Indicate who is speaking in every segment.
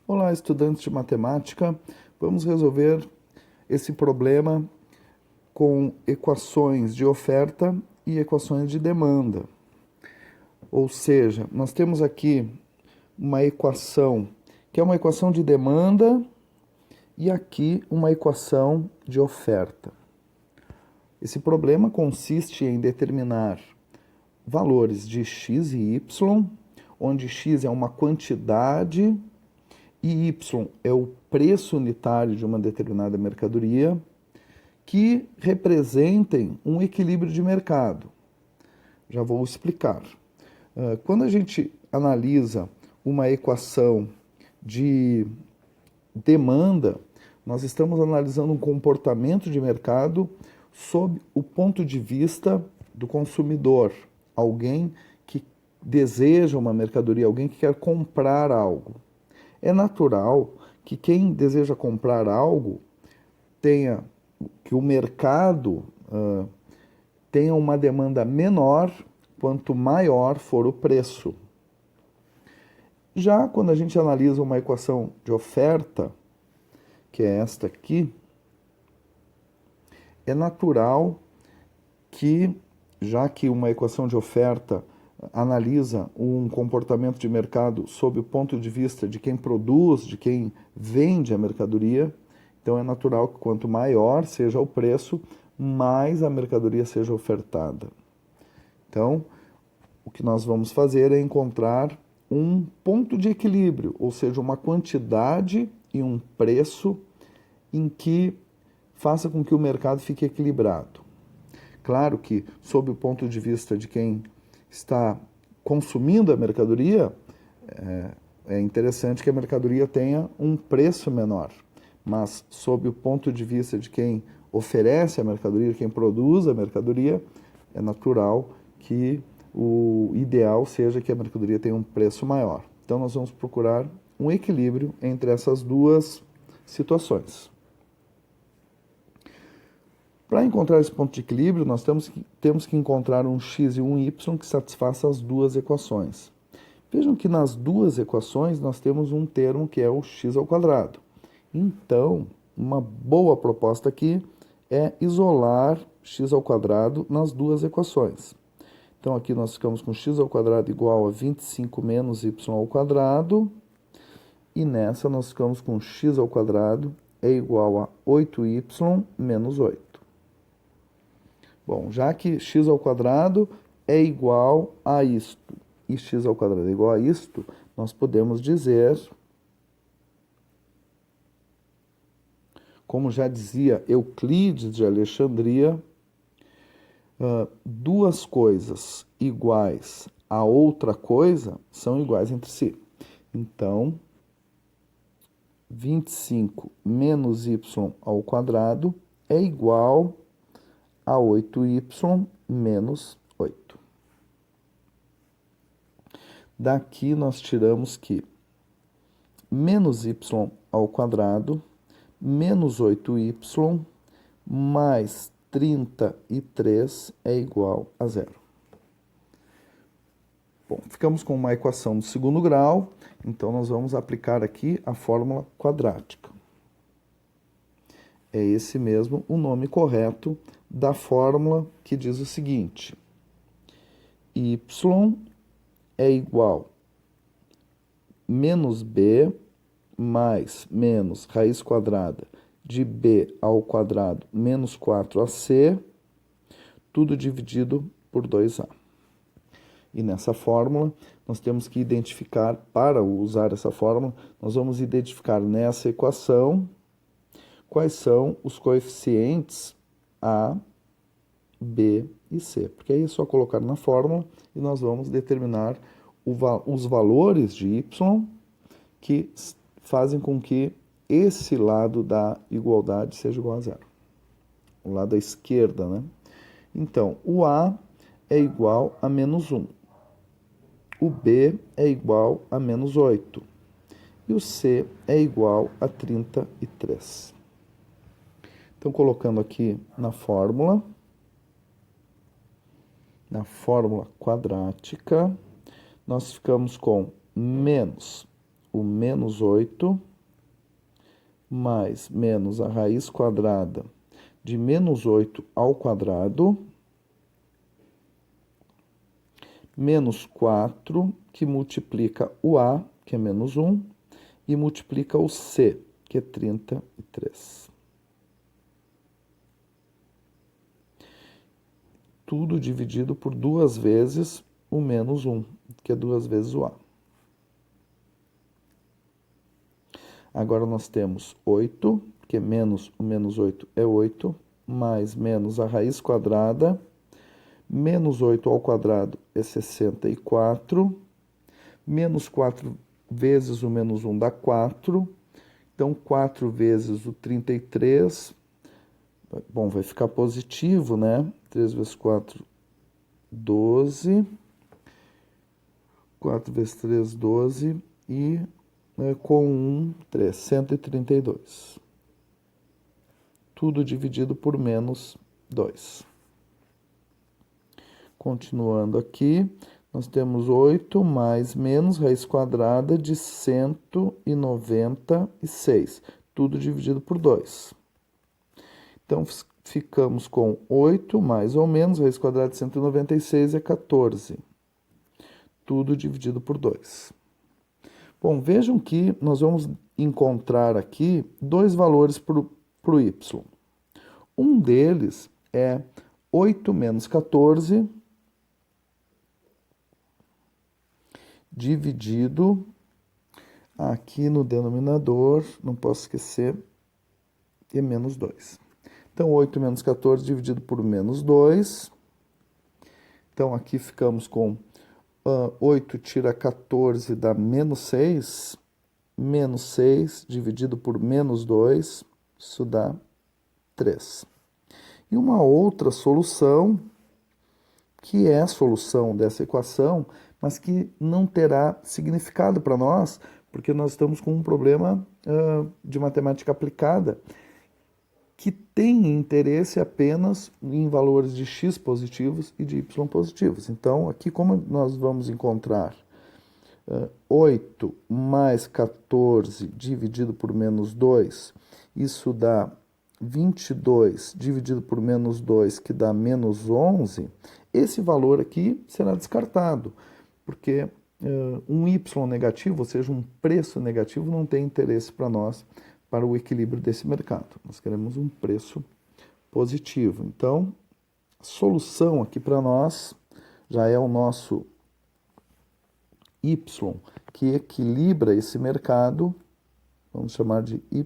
Speaker 1: Olá, estudantes de matemática. Vamos resolver esse problema com equações de oferta e equações de demanda. Ou seja, nós temos aqui uma equação que é uma equação de demanda e aqui uma equação de oferta. Esse problema consiste em determinar valores de x e y, onde x é uma quantidade e y é o preço unitário de uma determinada mercadoria, que representem um equilíbrio de mercado. Já vou explicar. Quando a gente analisa uma equação de demanda, nós estamos analisando um comportamento de mercado sob o ponto de vista do consumidor, alguém que deseja uma mercadoria, alguém que quer comprar algo. É natural que quem deseja comprar algo tenha que o mercado tenha uma demanda menor quanto maior for o preço. Já quando a gente analisa uma equação de oferta, que é esta aqui, é natural que, já que uma equação de oferta analisa um comportamento de mercado sob o ponto de vista de quem produz, de quem vende a mercadoria, então é natural que quanto maior seja o preço, mais a mercadoria seja ofertada. Então, o que nós vamos fazer é encontrar um ponto de equilíbrio, ou seja, uma quantidade e um preço em que faça com que o mercado fique equilibrado. Claro que, sob o ponto de vista de quem está consumindo a mercadoria, é interessante que a mercadoria tenha um preço menor. Mas, sob o ponto de vista de quem oferece a mercadoria, quem produz a mercadoria, é natural que o ideal seja que a mercadoria tenha um preço maior. Então, nós vamos procurar um equilíbrio entre essas duas situações. Para encontrar esse ponto de equilíbrio, nós temos que encontrar um x e um y que satisfaça as duas equações. Vejam que nas duas equações nós temos um termo que é o x ao quadrado. Então, uma boa proposta aqui é isolar x ao quadrado nas duas equações. Então, aqui nós ficamos com x ao quadrado igual a 25 menos y ao quadrado. E nessa nós ficamos com x ao quadrado é igual a 8y menos 8. Bom, já que x ao quadrado é igual a isto e x ao quadrado é igual a isto, nós podemos dizer, como já dizia Euclides de Alexandria, duas coisas iguais a outra coisa são iguais entre si. Então, 25 menos y ao quadrado é igual a 8y menos 8. Daqui nós tiramos que menos y ao quadrado menos 8y mais 33 é igual a zero. Bom, ficamos com uma equação do segundo grau, então nós vamos aplicar aqui a fórmula quadrática. É esse mesmo o nome correto da fórmula que diz o seguinte: y é igual a menos b mais menos raiz quadrada de b ao quadrado menos 4ac, tudo dividido por 2a. E nessa fórmula, nós temos que identificar, para usar essa fórmula, nós vamos identificar nessa equação quais são os coeficientes a, b e c. Porque aí é só colocar na fórmula e nós vamos determinar os valores de y que fazem com que esse lado da igualdade seja igual a zero. O lado à esquerda, né? Então, o A é igual a menos 1. O B é igual a menos 8. E o C é igual a 33. Então, colocando aqui na fórmula quadrática, nós ficamos com menos o menos 8 mais menos a raiz quadrada de menos 8 ao quadrado, menos 4, que multiplica o A, que é menos 1, e multiplica o C, que é 33. Tudo dividido por 2 vezes o menos 1, que é 2 vezes o A. Agora nós temos 8, que é menos o menos 8 é 8, mais menos a raiz quadrada, menos 8 ao quadrado é 64, menos 4 vezes o menos 1 dá 4, então 4 vezes o 33, bom, vai ficar positivo, né? 3 vezes 4, 12, 4 vezes 3, 12, e com 1, 3, 132. Tudo dividido por menos 2. Continuando aqui, nós temos 8 mais menos raiz quadrada de 196. Tudo dividido por 2. Então, ficamos com 8 mais ou menos raiz quadrada de 196 é 14. Tudo dividido por 2. Bom, vejam que nós vamos encontrar aqui dois valores para o y. Um deles é 8 menos 14 dividido aqui no denominador, não posso esquecer, é menos 2. Então, 8 menos 14 dividido por menos 2. Então, aqui ficamos com 8 tira 14 dá menos 6. Menos 6 dividido por menos 2, isso dá 3. E uma outra solução, que é a solução dessa equação, mas que não terá significado para nós, porque nós estamos com um problema de matemática aplicada, que tem interesse apenas em valores de x positivos e de y positivos. Então, aqui como nós vamos encontrar 8 mais 14 dividido por menos 2, isso dá 22 dividido por menos 2, que dá menos 11, esse valor aqui será descartado, porque um y negativo, ou seja, um preço negativo, não tem interesse para nós, para o equilíbrio desse mercado. Nós queremos um preço positivo. Então, a solução aqui para nós já é o nosso y, que equilibra esse mercado, vamos chamar de YE.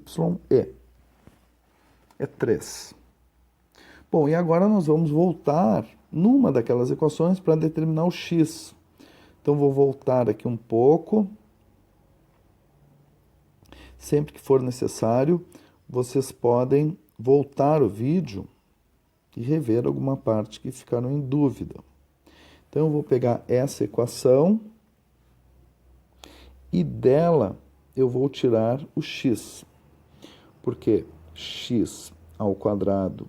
Speaker 1: É 3. Bom, e agora nós vamos voltar numa daquelas equações para determinar o x. Então, vou voltar aqui um pouco. Sempre que for necessário, vocês podem voltar o vídeo e rever alguma parte que ficaram em dúvida. Então, eu vou pegar essa equação e dela eu vou tirar o x, porque x ao quadrado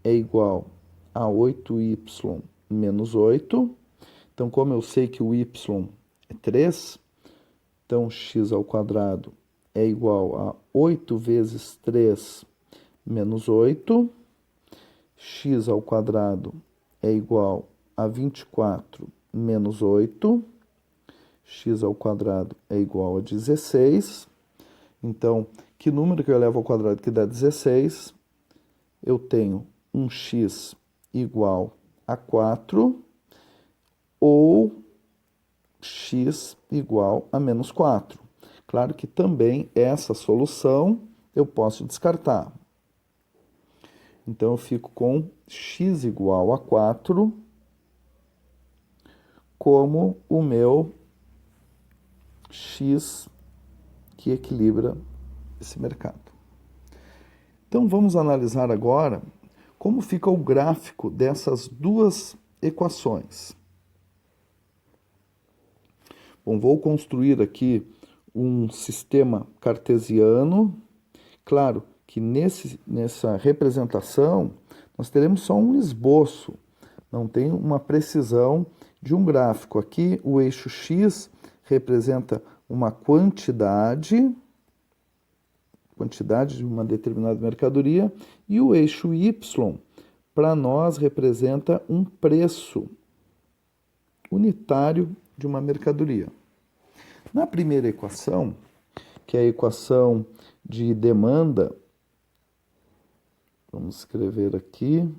Speaker 1: é igual a 8y menos 8. Então, como eu sei que o y é 3, então x ao quadrado é igual a 8 vezes 3 menos 8. X ao quadrado é igual a 24 menos 8. X ao quadrado é igual a 16. Então, que número que eu levo ao quadrado que dá 16? Eu tenho um x igual a 4 ou x igual a menos 4. Claro que também essa solução eu posso descartar. Então, eu fico com x igual a 4 como o meu x que equilibra esse mercado. Então, vamos analisar agora como fica o gráfico dessas duas equações. Bom, vou construir aqui um sistema cartesiano. Claro que nessa representação nós teremos só um esboço, não tem uma precisão de um gráfico. Aqui o eixo x representa uma quantidade de uma determinada mercadoria, e o eixo Y, para nós, representa um preço unitário de uma mercadoria. Na primeira equação, que é a equação de demanda, vamos escrever aqui,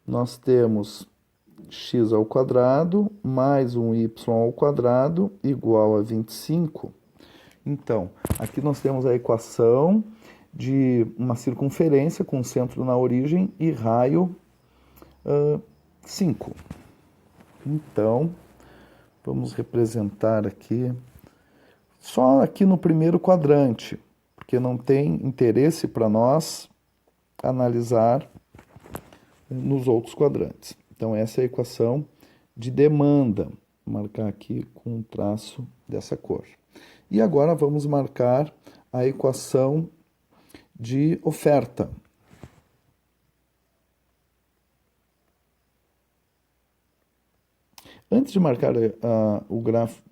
Speaker 1: nós temos x ao quadrado mais um y ao quadrado igual a 25. Então, aqui nós temos a equação de uma circunferência com centro na origem e raio 5. Então, vamos representar aqui, só aqui no primeiro quadrante, porque não tem interesse para nós analisar nos outros quadrantes. Então, essa é a equação de demanda. Vou marcar aqui com um traço dessa cor. E agora vamos marcar a equação de oferta. Antes de marcar o gráfico,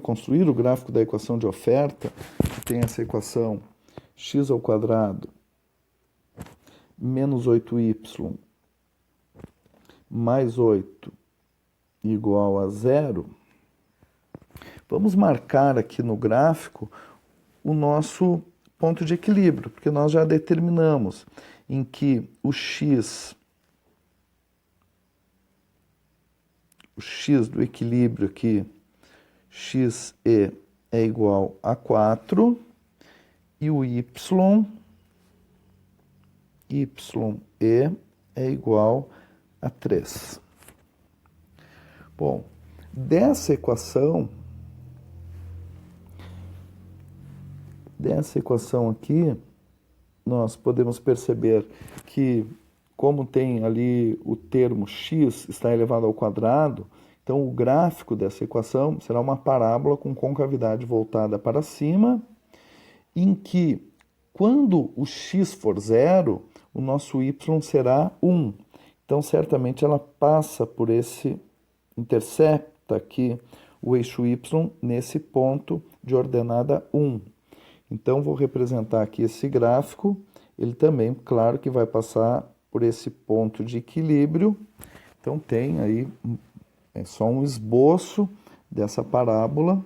Speaker 1: construir o gráfico da equação de oferta, que tem essa equação x ao quadrado menos 8y mais 8 igual a 0, vamos marcar aqui no gráfico o nosso ponto de equilíbrio, porque nós já determinamos em que o x do equilíbrio aqui, xe é igual a 4, e o ye é igual a 3. Bom, dessa equação aqui, nós podemos perceber que, como tem ali o termo x está elevado ao quadrado, então o gráfico dessa equação será uma parábola com concavidade voltada para cima, em que, quando o x for 0, o nosso y será 1. Então, certamente, ela passa por intercepta aqui o eixo y nesse ponto de ordenada 1. Então, vou representar aqui esse gráfico. Ele também, claro, que vai passar por esse ponto de equilíbrio. Então, tem aí só um esboço dessa parábola.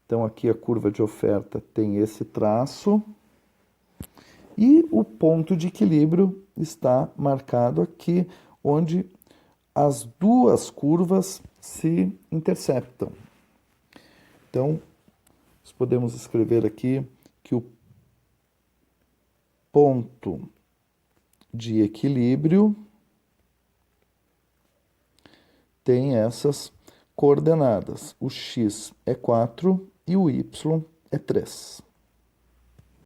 Speaker 1: Então, aqui a curva de oferta tem esse traço. E o ponto de equilíbrio está marcado aqui, onde as duas curvas se interceptam. Então, nós podemos escrever aqui que o ponto de equilíbrio tem essas coordenadas. O x é 4 e o y é 3.